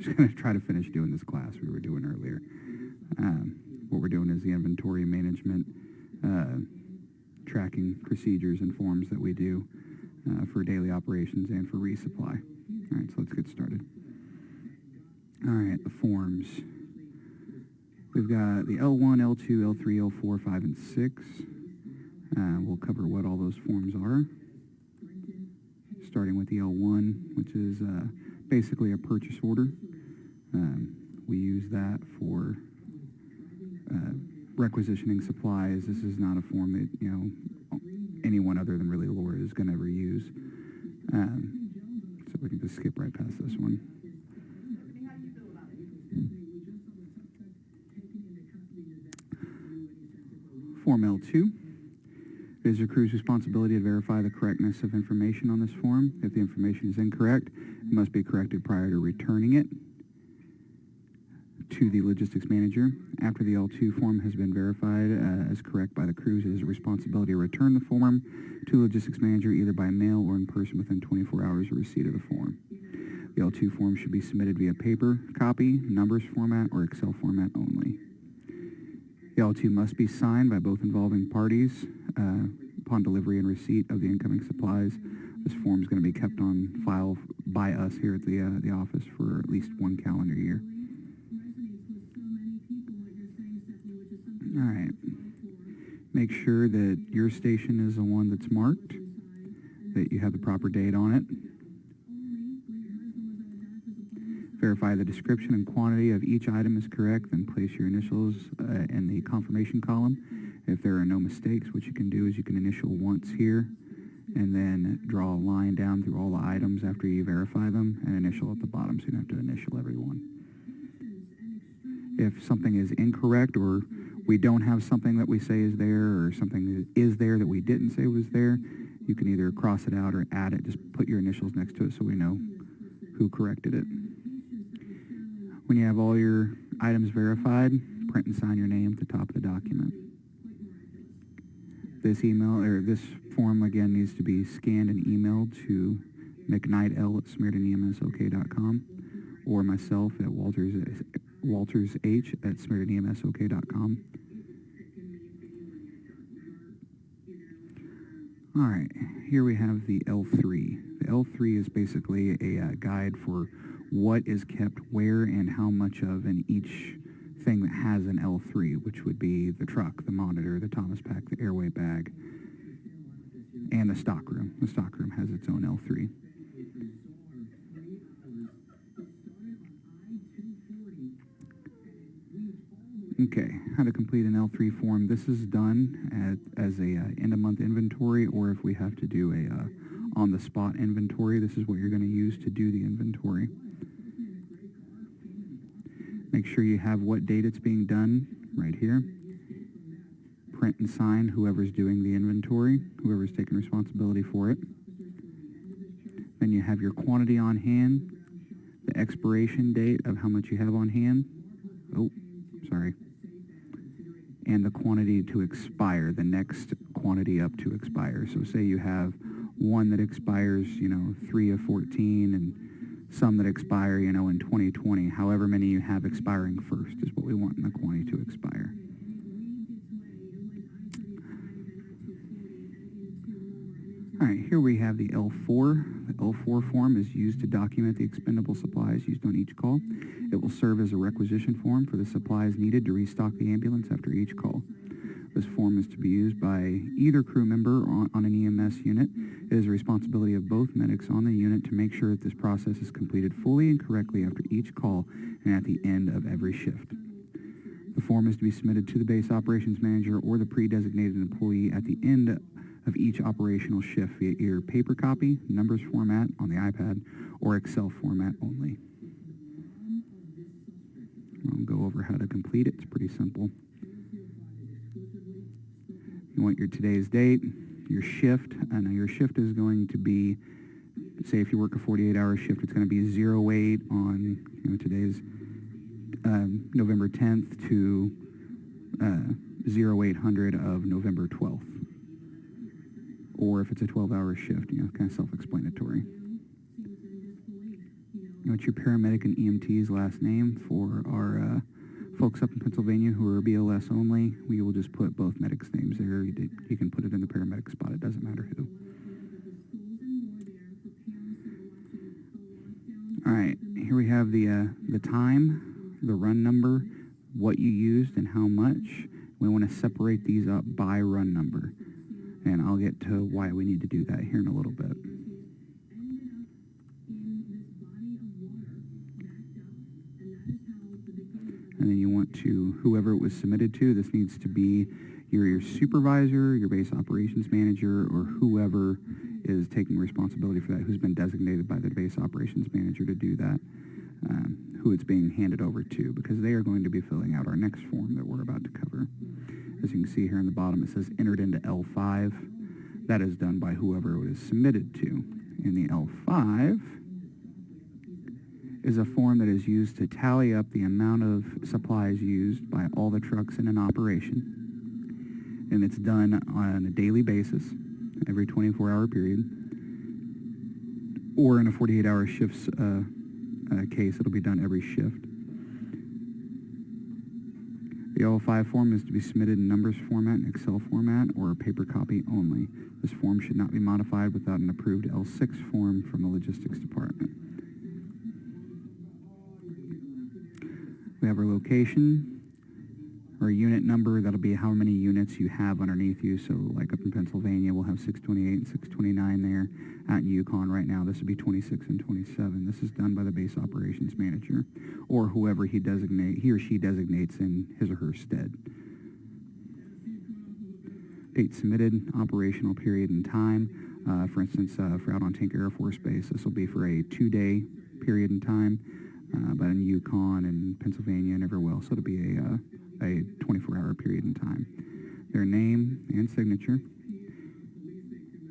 Just going to try to finish doing this class we were doing earlier. What we're doing is the inventory management, tracking procedures and forms that we do for daily operations and for resupply. All right, so let's get started. All right, the forms. We've got the L1, L2, L3, L4, 5, and 6. We'll cover what all those forms are. Starting with the L1, which is basically a purchase order. We use that for requisitioning supplies. This is not a form that, you know, anyone other than really Laura is going to ever use. So we can just skip right past this one. Form L2. It is your crew's responsibility to verify the correctness of information on this form. If the information is incorrect, it must be corrected prior to returning it to the logistics manager. After the L2 form has been verified as correct by the crews, it is a responsibility to return the form to the logistics manager either by mail or in person within 24 hours of receipt of the form. The L2 form should be submitted via paper copy, numbers format, or Excel format only. The L2 must be signed by both involving parties upon delivery and receipt of the incoming supplies. This form is going to be kept on file by us here at the office for at least 1 calendar year. All right. Make sure that your station is the one that's marked, that you have the proper date on it. Verify the description and quantity of each item is correct, then place your initials in the confirmation column. If there are no mistakes, what you can do is you can initial once here and then draw a line down through all the items after you verify them and initial at the bottom, so you don't have to initial every one. If something is incorrect or we don't have something that we say is there or something that is there that we didn't say was there, you can either cross it out or add it. Just put your initials next to it so we know who corrected it. When you have all your items verified, print and sign your name at the top of the document. This form again needs to be scanned and emailed to mcknightl@smeardonemsok.com or myself at waltersh@smeardonemsok.com. All right, here we have the L3. The L3 is basically a guide for what is kept where and how much of in each thing that has an L3, which would be the truck, the monitor, the Thomas pack, the airway bag, and the stockroom. The stockroom has its own L3. Okay, how to complete an L3 form. This is done as a end-of-month inventory, or if we have to do a on-the-spot inventory, this is what you're going to use to do the inventory. Make sure you have what date it's being done right here. Print and sign whoever's doing the inventory, whoever's taking responsibility for it. Then you have your quantity on hand, the expiration date of how much you have on hand. Oh, sorry. And the quantity to expire, the next quantity up to expire. So say you have one that expires, 3 of 14 and some that expire, in 2020. However many you have expiring first is what we want in the quantity to expire. All right, here we have the L4. The L4 form is used to document the expendable supplies used on each call. It will serve as a requisition form for the supplies needed to restock the ambulance after each call. This form is to be used by either crew member on an EMS unit. It is the responsibility of both medics on the unit to make sure that this process is completed fully and correctly after each call and at the end of every shift. The form is to be submitted to the base operations manager or the pre-designated employee at the end of each operational shift via either paper copy, numbers format on the iPad, or Excel format only. I'll go over how to complete it. It's pretty simple. You want your today's date, your shift, and your shift is going to be, say if you work a 48-hour shift, it's going to be 08 on, today's November 10th to 0800 of November 12th. Or if it's a 12-hour shift, kind of self-explanatory. What's your paramedic and EMT's last name? For our folks up in Pennsylvania who are BLS only, we will just put both medics' names there. You can put it in the paramedic spot. It doesn't matter who. All right, here we have the time, the run number, what you used, and how much. We want to separate these up by run number, and I'll get to why we need to do that here in a little bit. And then you want to, whoever it was submitted to, this needs to be your supervisor, your base operations manager, or whoever is taking responsibility for that, who's been designated by the base operations manager to do that, who it's being handed over to, because they are going to be filling out our next form that we're about to cover. As you can see here in the bottom, it says entered into L5. That is done by whoever it is submitted to. In the L5 is a form that is used to tally up the amount of supplies used by all the trucks in an operation. And it's done on a daily basis, every 24-hour period. Or in a 48-hour shifts case, it'll be done every shift. The L5 form is to be submitted in numbers format, and Excel format, or a paper copy only. This form should not be modified without an approved L6 form from the logistics department. We have our location, our unit number. That'll be how many units you have underneath you. So like up in Pennsylvania, we'll have 628 and 629 there. Out in Yukon right now, this would be 26 and 27. This is done by the base operations manager, or whoever he or she designates in his or her stead. Date submitted, operational period and time. For instance, for out on Tinker Air Force Base, this will be for a 2-day period in time. But in Yukon and Pennsylvania and everywhere else, it'll be a 24-hour period in time. Their name and signature.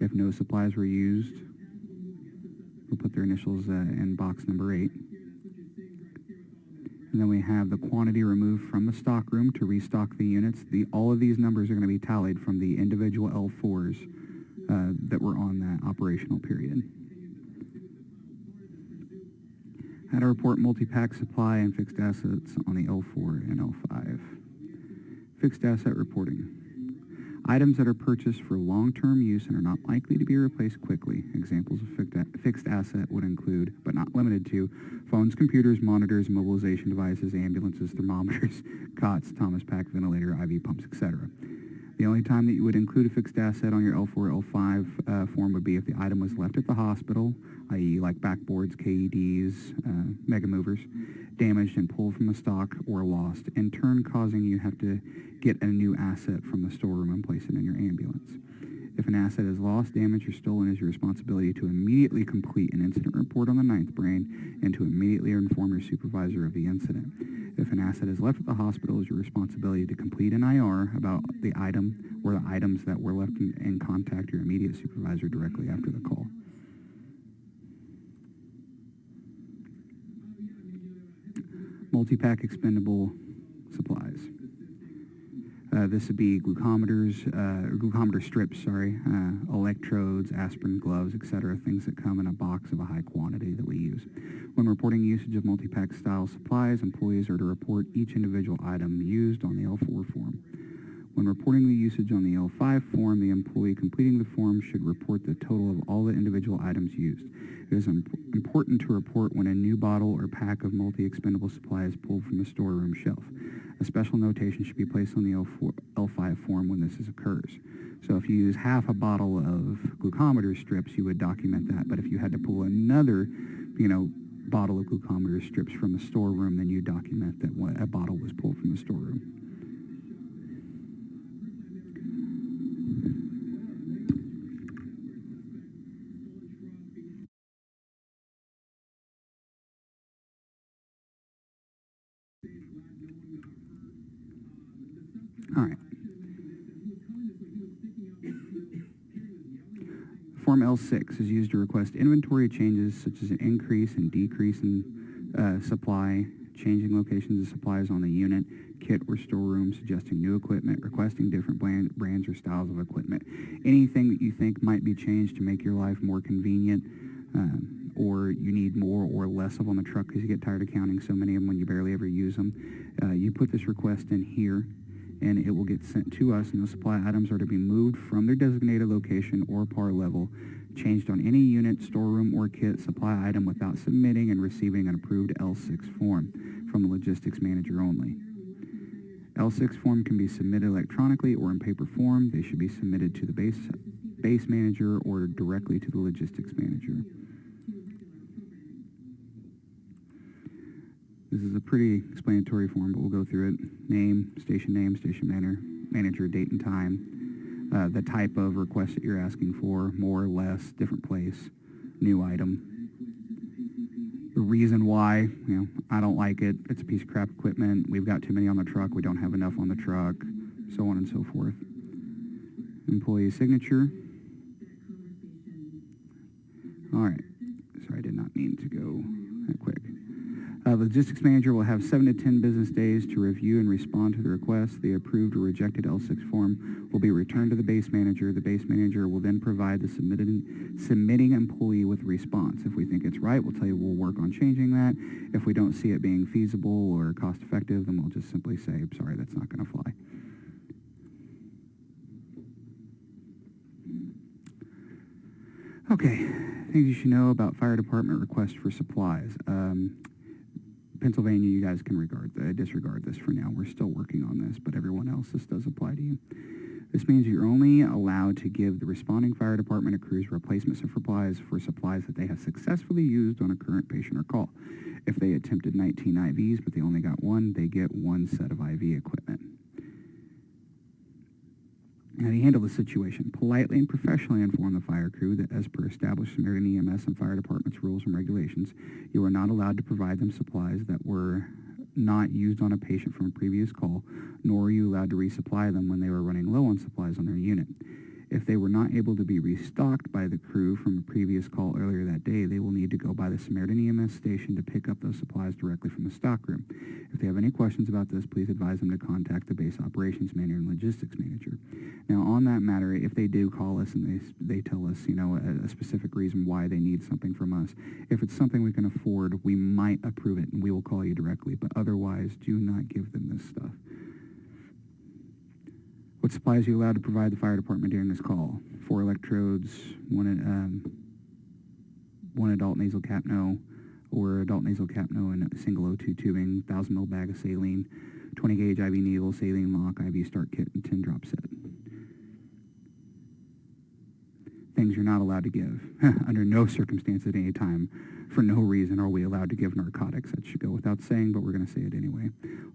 If no supplies were used, we'll put their initials in box number 8. And then we have the quantity removed from the stock room to restock the units. All of these numbers are going to be tallied from the individual L4s that were on that operational period. How to report multi-pack supply and fixed assets on the L4 and L5. Fixed asset reporting. Items that are purchased for long-term use and are not likely to be replaced quickly. Examples of fixed asset would include, but not limited to, phones, computers, monitors, mobilization devices, ambulances, thermometers, cots, Thomas Pack, ventilator, IV pumps, etc. The only time that you would include a fixed asset on your L4, L5 form would be if the item was left at the hospital, i.e. like backboards, KEDs, mega movers, damaged and pulled from the stock or lost, in turn causing you have to get a new asset from the storeroom and place it in your ambulance. If an asset is lost, damaged, or stolen, it is your responsibility to immediately complete an incident report on the 9th brain and to immediately inform your supervisor of the incident. If an asset is left at the hospital, it is your responsibility to complete an IR about the item or the items that were left and contact your immediate supervisor directly after the call. Multi-pack expendable supplies. This would be glucometer strips, electrodes, aspirin, gloves, etc., things that come in a box of a high quantity that we use. When reporting usage of multi-pack style supplies, employees are to report each individual item used on the L4 form. When reporting the usage on the L5 form, the employee completing the form should report the total of all the individual items used. It is important to report when a new bottle or pack of multi-expendable supply is pulled from the storeroom shelf. A special notation should be placed on the L5 form when this occurs. So if you use half a bottle of glucometer strips, you would document that. But if you had to pull another, bottle of glucometer strips from the storeroom, then you document that a bottle was pulled from the storeroom. All right. Form L6 is used to request inventory changes such as an increase and decrease in supply, changing locations of supplies on the unit, kit, or storeroom, suggesting new equipment, requesting different brands or styles of equipment. Anything that you think might be changed to make your life more convenient or you need more or less of on the truck because you get tired of counting so many of them when you barely ever use them, you put this request in here, and it will get sent to us, and those supply items are to be moved from their designated location or par level, changed on any unit, storeroom, or kit supply item without submitting and receiving an approved L6 form from the logistics manager only. L6 form can be submitted electronically or in paper form. They should be submitted to the base manager or directly to the logistics manager. This is a pretty explanatory form, but we'll go through it. Name, station manager, date and time, the type of request that you're asking for, more or less, different place, new item. The reason why, I don't like it, it's a piece of crap equipment, we've got too many on the truck, we don't have enough on the truck, so on and so forth. Employee signature. All right, sorry, I did not mean to go that quick. Logistics manager will have 7 to 10 business days to review and respond to the request. The approved or rejected L6 form will be returned to the base manager. The base manager will then provide the submitting employee with a response. If we think it's right, we'll tell you we'll work on changing that. If we don't see it being feasible or cost effective, then we'll just simply say, sorry, that's not going to fly. Okay, things you should know about fire department requests for supplies. Pennsylvania, you guys can disregard this for now. We're still working on this, but everyone else, this does apply to you. This means you're only allowed to give the responding fire department or crews replacements of supplies for supplies that they have successfully used on a current patient or call. If they attempted 19 IVs, but they only got one, they get one set of IV equipment. How do you handle the situation? Politely and professionally inform the fire crew that as per established Samaritan EMS and fire department's rules and regulations, you are not allowed to provide them supplies that were not used on a patient from a previous call, nor are you allowed to resupply them when they were running low on supplies on their unit. If they were not able to be restocked by the crew from a previous call earlier that day, they will need to go by the Samaritan EMS station to pick up those supplies directly from the stockroom. If they have any questions about this, please advise them to contact the base operations manager and logistics manager. Now, on that matter, if they do call us and they tell us, a specific reason why they need something from us, if it's something we can afford, we might approve it and we will call you directly, but otherwise, do not give them this stuff. What supplies are you allowed to provide the fire department during this call? 4 electrodes, one adult nasal capno, or adult nasal capno and a single O2 tubing, 1,000 ml bag of saline, 20 gauge IV needle, saline lock, IV start kit, and 10 drop set. Things you're not allowed to give. Under no circumstance at any time, for no reason, are we allowed to give narcotics. That should go without saying, but we're going to say it anyway.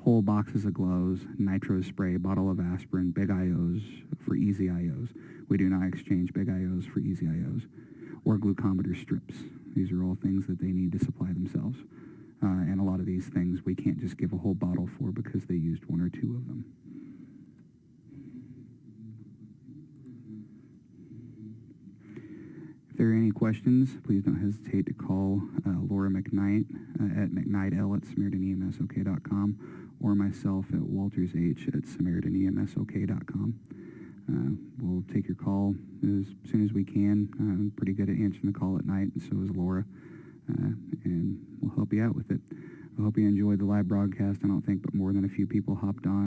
Whole boxes of gloves, nitro spray, bottle of aspirin, big IOs for easy IOs. We do not exchange big IOs for easy IOs. Or glucometer strips. These are all things that they need to supply themselves. And a lot of these things we can't just give a whole bottle for because they used 1 or 2 of them. If there are any questions, please don't hesitate to call Laura McKnight at McKnight@SamaritanEMSOK.com or myself at WaltersH@SamaritanEMSOK.com. We'll take your call as soon as we can. I'm pretty good at answering the call at night, and so is Laura, and we'll help you out with it. I hope you enjoyed the live broadcast. I don't think but more than a few people hopped on.